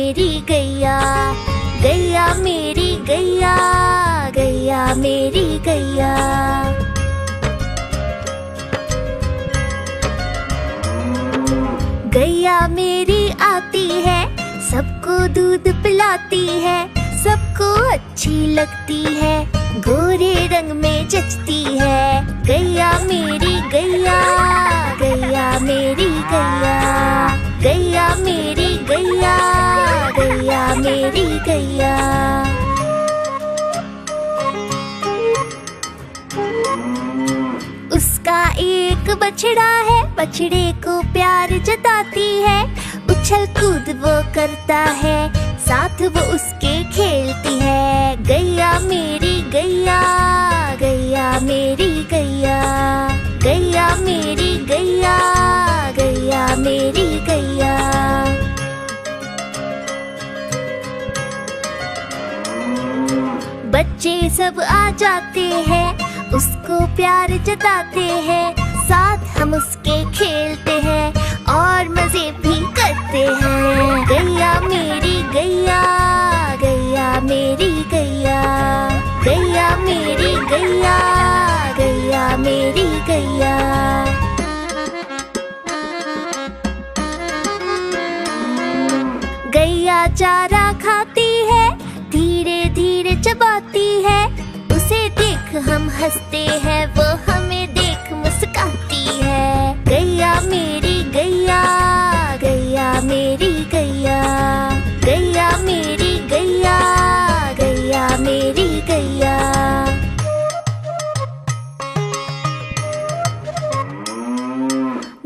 मेरी गैया, गैया मेरी गैया, गैया मेरी गैया। गैया मेरी आती है, सबको दूध पिलाती है, सबको अच्छी लगती है, गोरे रंग में जचती है। गैया मेरी गैया, गैया मेरी गैया, गैया मेरी गैया, गैया मेरी गैया। उसका एक बछड़ा है, बछड़े को प्यार जताती है, उछल कूद वो करता है, साथ वो उसके खेलती है। गैया मेरी गैया, गैया मेरी गैया, गैया मेरी गैया, गैया मेरी गैया। बच्चे सब आ जाते हैं, उसको प्यार जताते हैं, साथ हम उसके खेलते हैं और मजे भी करते हैं। गैया मेरी गैया, गैया मेरी गैया, गैया मेरी गैया, गैया मेरी गैया। गैया चारा खाती है, धीरे धीरे चबाती है, उसे देख हम हंसते हैं, वो हमें देख मुस्काती है। गैया मेरी गैया, गैया मेरी गैया, गैया मेरी गैया, गैया मेरी गैया।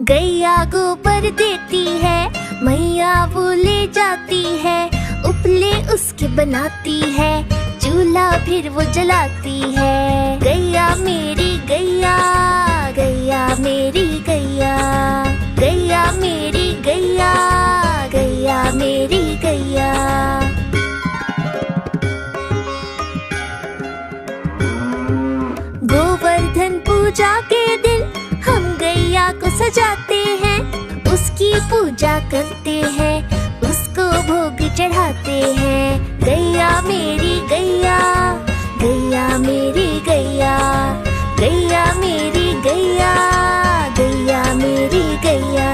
गैया गोबर देती है, मैया वो ले जाती है, उपले उसके बनाती है, चूल्हा फिर वो जलाती है। गैया मेरी गैया, गैया मेरी गैया, गैया मेरी गैया, गैया मेरी गैया। गोवर्धन पूजा के दिन हम गैया को सजाते हैं, उसकी पूजा करते हैं, उसको भोग चढ़ाते हैं। गैया मेरी गैया, गैया मेरी गैया, गैया मेरी गैया, गैया मेरी गैया।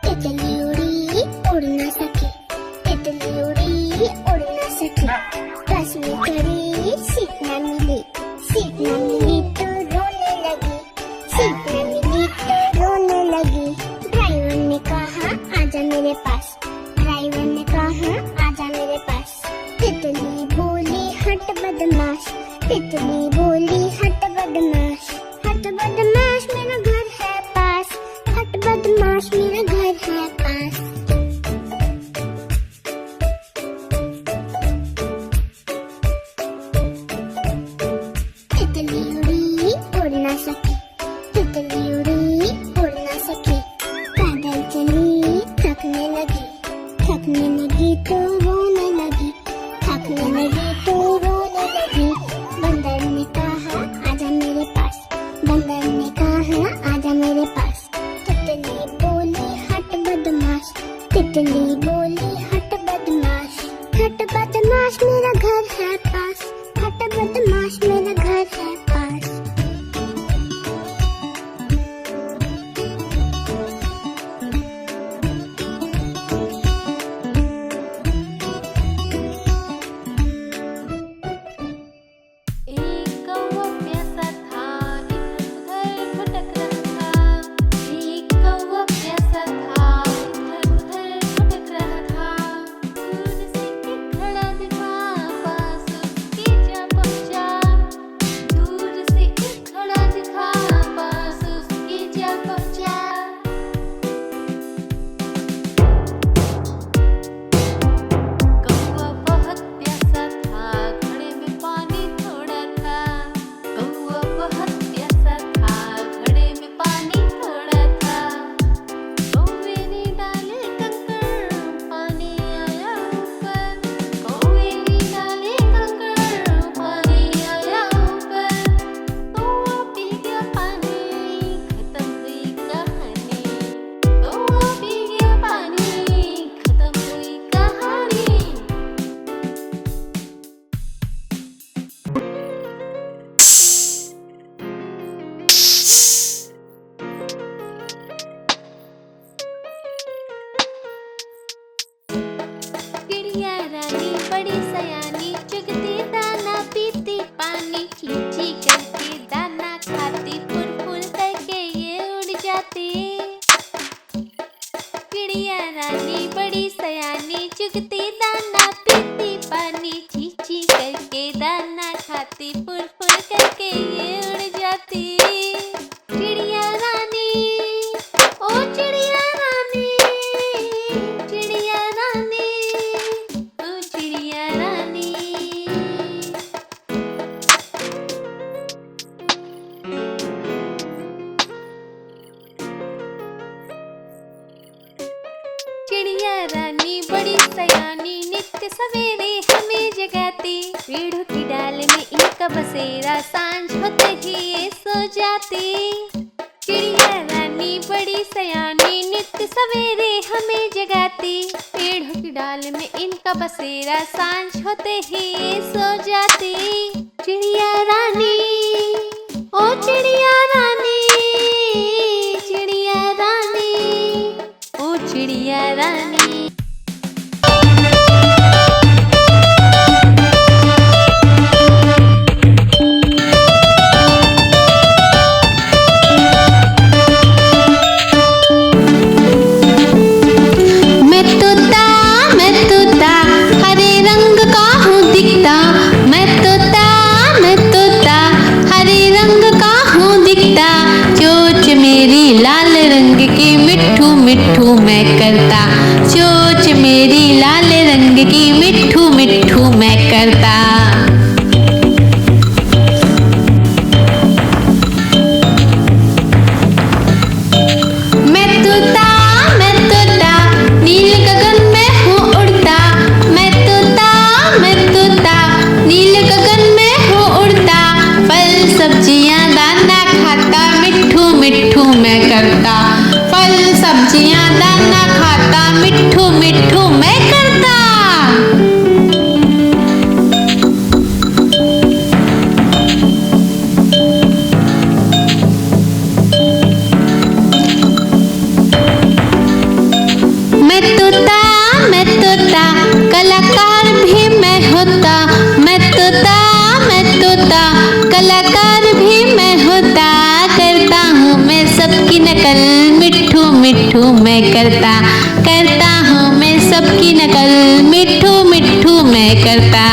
तितली उड़ी उड़ ना सके, तितली उड़ी उड़ ना सके, बस में चढ़ी सीट न मिली, सीट न मिली तो रोने लगी, सीट न मिली तो रोने लगी। ड्राइवर ने कहा आजा मेरे पास, ड्राइवर ने कहा आजा मेरे पास। तितली बोली हट बदमाश, तितली बोली हट बदमाश, हट बदमाश मेरा घर है पास, हट बदमाश मेरा घर है पास। तितली उड़ी उड़ ना सकी, तितली उड़ी उड़ ना सकी, पैदल चली थकने लगी, थकने लगी तो रोने लगी, थकने लगी तो रोने लगी। बंदर ने कहा आजा मेरे पास, बंदर ने कहा आजा मेरे पास। तितली बोली हट बदमाश, तितली बोली हट बदमाश, हट बदमाश मेरा घर है पास, हट बदमाश मेरा घर है पास। एक कौवा प्यासा था, इधर उधर भटक रहा था। एक कौवा प्यासा था, इधर उधर भटक रहा था। दूर से एक खड़ा दिखा, पास रानी ची ची करके दाना खाती, फुर फुर करके ये उड़ जाती। चिड़िया रानी, ओ चिड़िया रानी, चिड़िया रानी, ओ चिड़िया रानी। चिड़िया रानी बड़ी सयानी, नित्य सवेरे हमें जगाती। पेड़ों की डाल में इनका बसेरा, सांझ होते ही ये सो जाती। चिड़िया रानी बड़ी सयानी, नित्य सवेरे हमें जगाती। पेड़ों की डाल में इनका बसेरा, सांझ होते ही ये सो जाती। चिड़िया रानी, ओ चिड़िया रानी, चिड़िया रानी, ओ चिड़िया रानी। लाल रंग की मिट्ठू मिट्ठू मैं करता, चोंच मेरी लाल रंग की मिट्ठू मिट्ठू मैं करता। मैं तोता नील गगन में हूँ उड़ता। मैं तोता नील गगन में हूँ उड़ता। फल सब्जियाँ दाना खाता, मिट्ठू मिट्ठू मैं करता। फल सब्जियाँ दाना खाता, मिट्ठू मिट्ठू मैं करता। मैं तोता कलाकार भी मैं होता। मैं तोता कलाकार भी मैं होता। करता हूँ मैं सबकी नकल, मिट्ठू मिट्ठू मैं करता। करता हूँ मैं सबकी नकल, मिट्ठू मिट्ठू मैं करता।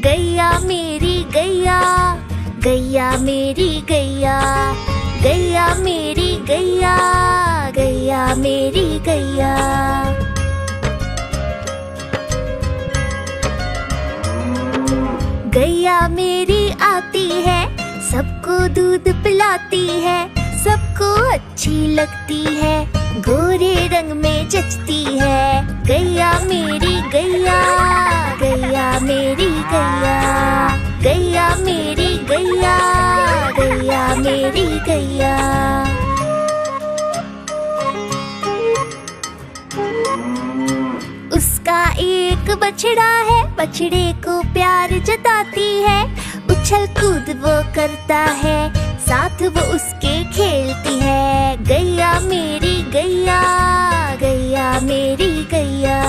गैया मेरी गैया, गैया मेरी गैया, गैया मेरी गैया, गैया मेरी गैया। गैया मेरी आती है, सबको दूध पिलाती है, सबको अच्छी लगती है, गोरे रंग में जचती है। गैया मेरी गैया, गैया मेरी गैया, गैया मेरी गैया, गैया मेरी गैया। उसका एक बछड़ा है, बछड़े को प्यार जताती है, उछल कूद वो करता है, साथ वो उसके खेलती है। गैया मेरी गैया, गैया मेरी गैया,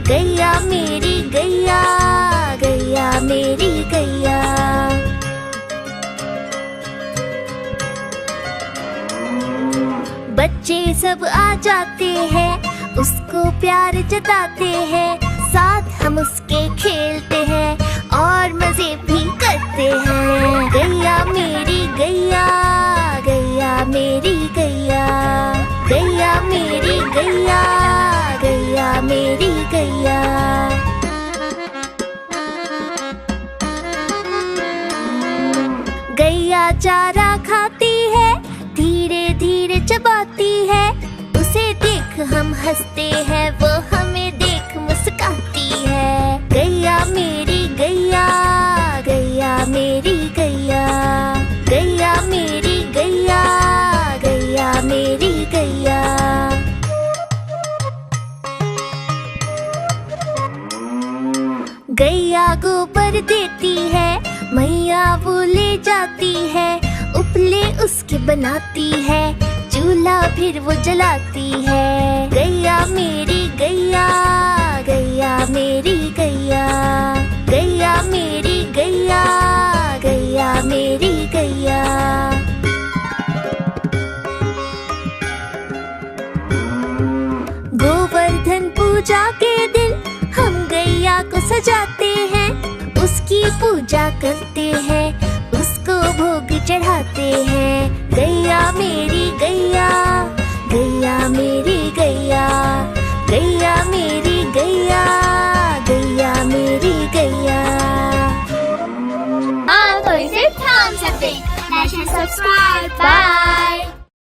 गैया मेरी गैया, गैया मेरी गैया। बच्चे सब आ जाते हैं, उसको प्यार जताते हैं, साथ हम उसके खेलते हैं और मजे भी करते हैं। गैया मेरी गैया, गैया मेरी गैया, गैया मेरी गैया, गैया मेरी गैया। गैया चारा खाती है, धीरे धीरे चबाती है, उसे देख हम हंसते हैं, वो हमें देख मुस्काती है। गैया मेरी गैया, गैया मेरी गैया, गैया मेरी गैया, गैया मेरी गैया। गैया गोबर देती है, मैया वो ले जाती है, उपले उसके बनाती है, चूल्हा फिर वो जलाती है। गैया मेरी गैया, गैया मेरी गैया, गैया मेरी गैया, गैया मेरी गैया। गोवर्धन पूजा के दिन हम गैया को सजाते हैं, उसकी पूजा करते हैं, उसको भोग चढ़ाते हैं। गैया मेरी गैया, गैया मेरी गैया, गैया मेरी गैया, गैया मेरी गैया। हाँ तो इसे थाम सकते, लाइक एंड सब्सक्राइब। बाय।